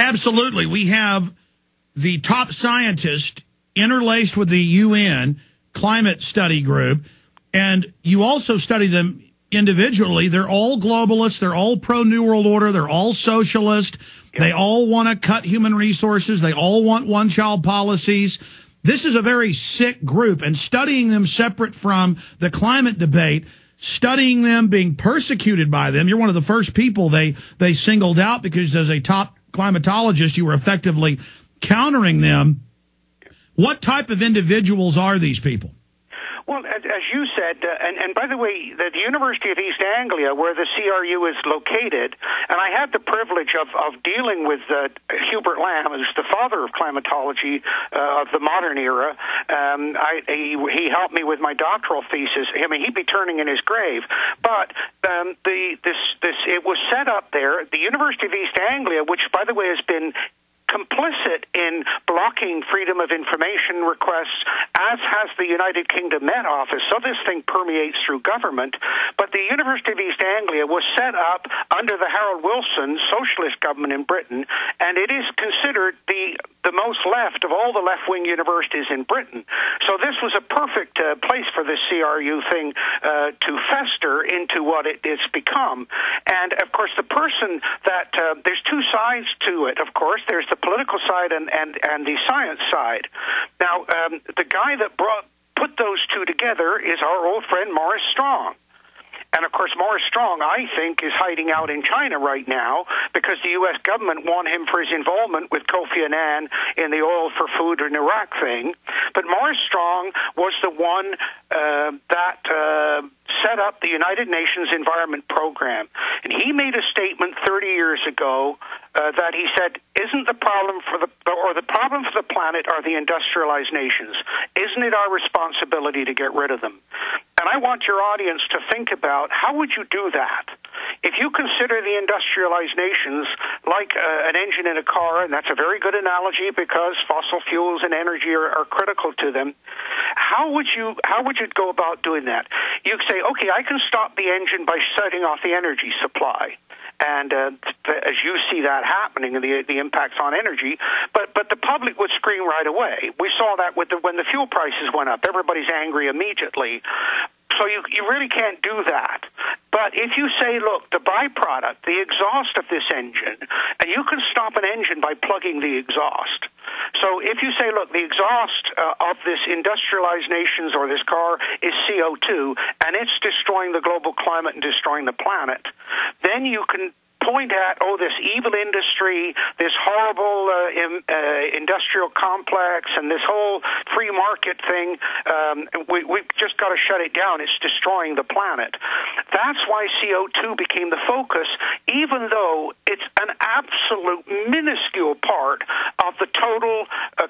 Absolutely. We have the top scientist interlaced with the UN climate study group, and you also study them individually. They're all globalists. They're all pro-New World Order. They're all socialist. Yep. They all want to cut human resources. They all want one-child policies. This is a very sick group, and studying them separate from the climate debate, studying them being persecuted by them, you're one of the first people they singled out because as a top climatologist, you were effectively countering them. What type of individuals are these people? Well, as you said, and by the way, the University of East Anglia, where the CRU is located, and I had the privilege of dealing with Hubert Lamb, who's the father of climatology of the modern era. He helped me with my doctoral thesis. I mean, he'd be turning in his grave. But it was set up there. The University of East Anglia, which, by the way, has been complicit in blocking freedom of information requests, as has the United Kingdom Met Office. So this thing permeates through government. But the University of East Anglia was set up under the Harold Wilson socialist government in Britain, and it is considered the most left of all the left-wing universities in Britain. So this was a perfect place for this CRU thing to fester into what it's become. And, of course, the person that there's two sides to it, of course. There's the political side and the science side. Now, the guy that put those two together is our old friend Maurice Strong. And, of course, Maurice Strong, I think, is hiding out in China right now because the U.S. government want him for his involvement with Kofi Annan in the oil for food in Iraq thing. But Maurice Strong was the one that set up the United Nations Environment Program. And he made a statement 30 years ago that he said, isn't the problem for the problem for the planet are the industrialized nations? Isn't it our responsibility to get rid of them? And I want your audience to think about how would you do that? If you consider the industrialized nations like an engine in a car, and that's a very good analogy because fossil fuels and energy are critical to them, how would you go about doing that? You say, okay, I can stop the engine by shutting off the energy supply. And as you see that happening, and the impacts on energy, but the public would scream right away. We saw that when the fuel prices went up. Everybody's angry immediately. So you really can't do that. But if you say, look, the byproduct, the exhaust of this engine, and you can stop an engine by plugging the exhaust. So if you say, look, the exhaust of this industrialized nations or this car is CO2, and it's destroying the global climate and destroying the planet, then you can point at, this evil industry, this horrible industrial complex, and this whole free market thing, we've just got to shut it down. It's destroying the planet. That's why CO2 became the focus, even though it's an absolute minuscule part of the total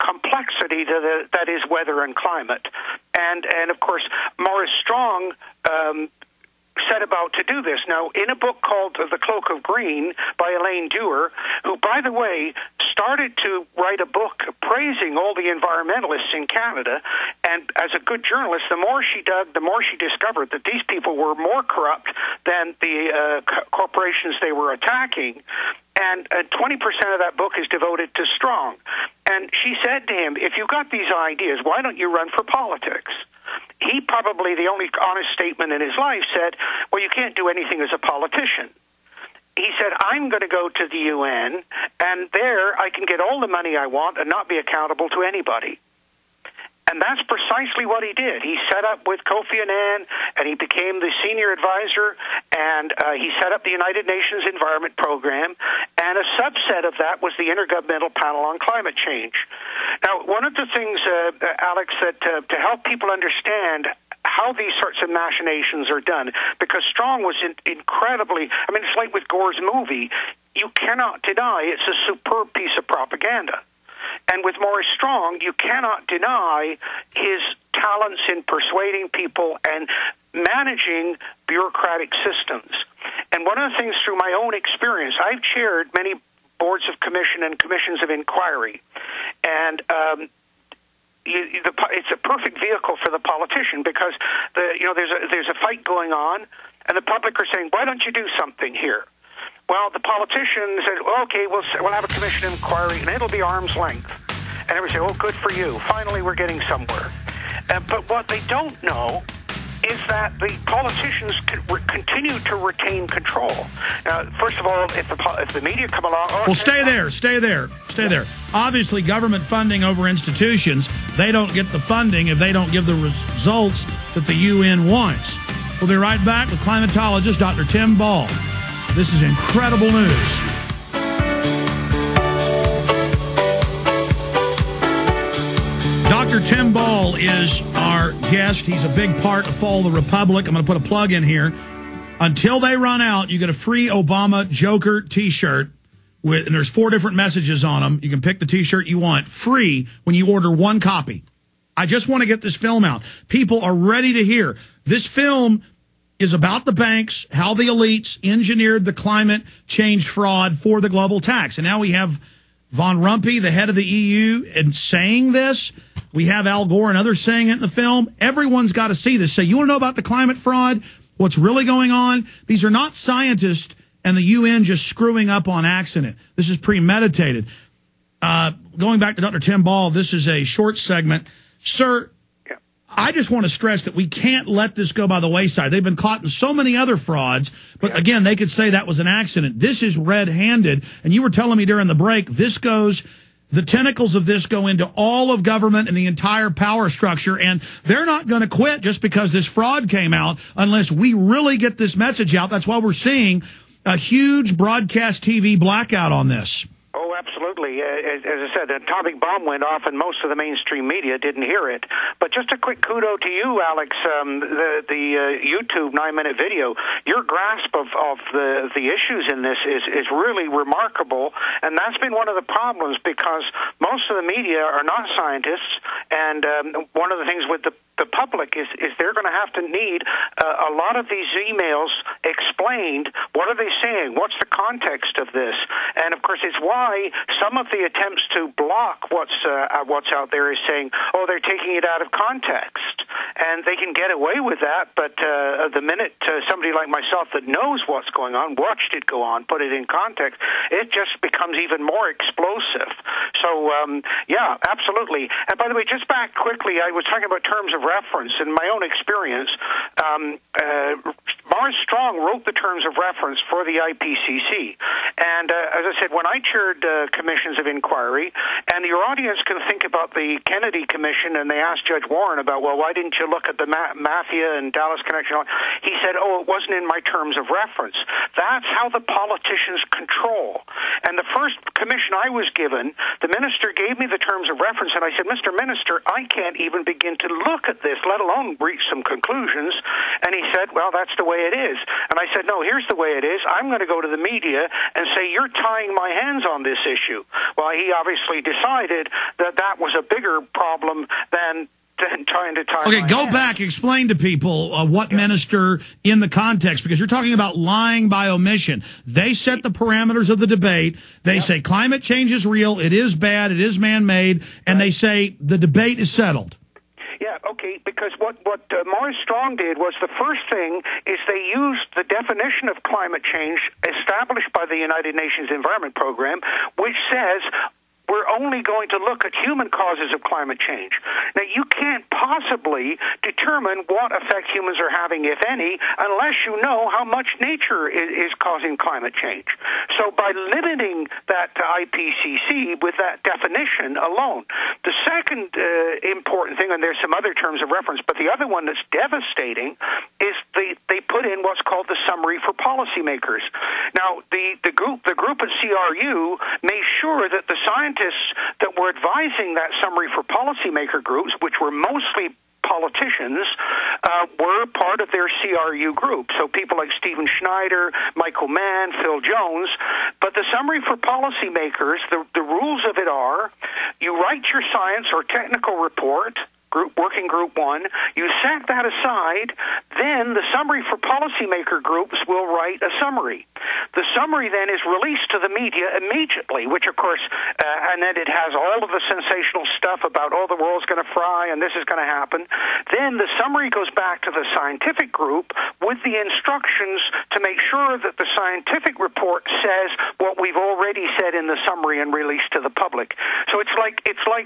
complexity that is weather and climate. And of course, Maurice Strong set about to do this. Now, in a book called The Cloak of Green by Elaine Dewar, who, by the way, started to write a book praising all the environmentalists in Canada, and as a good journalist, the more she dug, the more she discovered that these people were more corrupt than the corporations they were attacking. And 20% of that book is devoted to Strong. And she said to him, if you've got these ideas, why don't you run for politics? He probably, the only honest statement in his life, said, well, you can't do anything as a politician. He said, I'm going to go to the UN, and there I can get all the money I want and not be accountable to anybody. And that's precisely what he did. He set up with Kofi Annan, and he became the senior advisor, and he set up the United Nations Environment Program, and a subset of that was the Intergovernmental Panel on Climate Change. Now, one of the things, Alex, that to help people understand how these sorts of machinations are done, because Strong was incredibly, I mean, it's like with Gore's movie, you cannot deny it's a superb piece of propaganda. And with Maurice Strong, you cannot deny his talents in persuading people and managing bureaucratic systems. And one of the things through my own experience, I've chaired many boards of commission and commissions of inquiry, and it's a perfect vehicle for the politician because there's a fight going on, and the public are saying, why don't you do something here? Well, the politicians said, okay, we'll have a commission inquiry, and it'll be arm's length. And everybody say, oh, good for you. Finally, we're getting somewhere. But what they don't know is that the politicians continue to retain control. First of all, if the media come along... Well, stay there. Obviously, government funding over institutions, they don't get the funding if they don't give the results that the UN wants. We'll be right back with climatologist Dr. Tim Ball. This is incredible news. Dr. Tim Ball is our guest. He's a big part of Follow the Republic. I'm going to put a plug in here. Until they run out, you get a free Obama Joker T-shirt, and there's 4 different messages on them. You can pick the T-shirt you want, free, when you order 1 copy. I just want to get this film out. People are ready to hear. This film is about the banks, how the elites engineered the climate change fraud for the global tax. And now we have Von Rompuy, the head of the EU, and saying this. We have Al Gore and others saying it in the film. Everyone's got to see this. So you want to know about the climate fraud? What's really going on? These are not scientists and the UN just screwing up on accident. This is premeditated. Going back to Dr. Tim Ball, this is a short segment. Sir, I just want to stress that we can't let this go by the wayside. They've been caught in so many other frauds, but again, they could say that was an accident. This is red-handed, and you were telling me during the break, the tentacles of this go into all of government and the entire power structure, and they're not going to quit just because this fraud came out unless we really get this message out. That's why we're seeing a huge broadcast TV blackout on this. Oh, absolutely. As I said, an atomic bomb went off, and most of the mainstream media didn't hear it. But just a quick kudo to you, Alex. The YouTube 9-minute video. Your grasp of the issues in this is really remarkable, and that's been one of the problems because most of the media are not scientists, and one of the things with the public is they're going to have to need a lot of these emails explained. What are they saying? What's the context of this? And of course, it's why some of the attempts to block what's out there is saying, oh, they're taking it out of context, and they can get away with that. But the minute somebody like myself that knows what's going on, watched it go on, put it in context, it just becomes even more explosive. So yeah, absolutely. And by the way, just back quickly, I was talking about terms of reference. In my own experience, Morris Strong wrote the terms of reference for the IPCC. And as I said, when I chaired commissions of inquiry, and your audience can think about the Kennedy Commission, and they asked Judge Warren about, well, why didn't you look at the mafia and Dallas connection? He said, oh, it wasn't in my terms of reference. That's how the politicians control. And the first commission I was given, the minister gave me the terms of reference, and I said, Mr. Minister, I can't even begin to look at this, let alone reach some conclusions. And he said, well, that's the way it is. And I said, no, here's the way it is. I'm going to go to the media and say, you're tying my hands on this issue. Well, he obviously decided that that was a bigger problem than trying to tie Okay, go back, explain to people what minister in the context, because you're talking about lying by omission. They set the parameters of the debate. They say climate change is real, it is bad, it is man-made, and they say the debate is settled. Yeah, okay, because what Morris Strong did was the first thing is they used the definition of climate change established by the United Nations Environment Program, which says we're only going to look at human causes of climate change. Now, you can't possibly determine what effect humans are having, if any, unless you know how much nature is causing climate change. So by limiting that to IPCC with that definition alone. The second important thing, and there's some other terms of reference, but the other one that's devastating is they put in what's called the summary for policymakers. Now, the group at CRU made sure that the scientists that were advising that summary for policymaker groups, which were mostly politicians, were part of their CRU group. So people like Stephen Schneider, Michael Mann, Phil Jones. But the summary for policymakers, the rules of it are, you write your science or technical report, Working Group 1. You set that aside, then the summary for policymaker groups will write a summary. The summary then is released to the media immediately, which of course, and then it has all of the sensational stuff about, oh, the world's going to fry and this is going to happen. Then the summary goes back to the scientific group with the instructions to make sure that the scientific report says what we've already said in the summary and released to the public. So it's like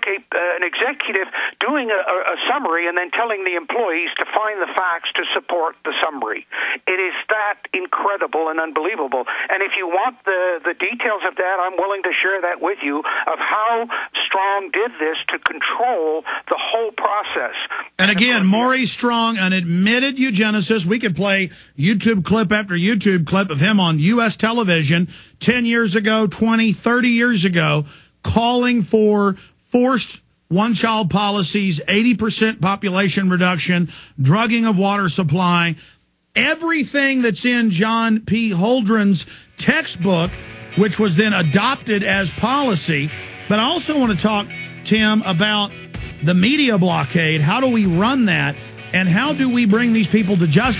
an executive doing a summary and then telling the employees to find the facts to support the summary. It is that incredible and unbelievable. And if you want the details of that, I'm willing to share that with you, of how Strong did this to control the whole process. And again, Maurice Strong, an admitted eugenicist. We could play YouTube clip after YouTube clip of him on U.S. television 10 years ago, 20, 30 years ago, calling for forced one-child policies, 80% population reduction, drugging of water supply, everything that's in John P. Holdren's textbook, which was then adopted as policy. But I also want to talk, Tim, about the media blockade. How do we run that? And how do we bring these people to justice?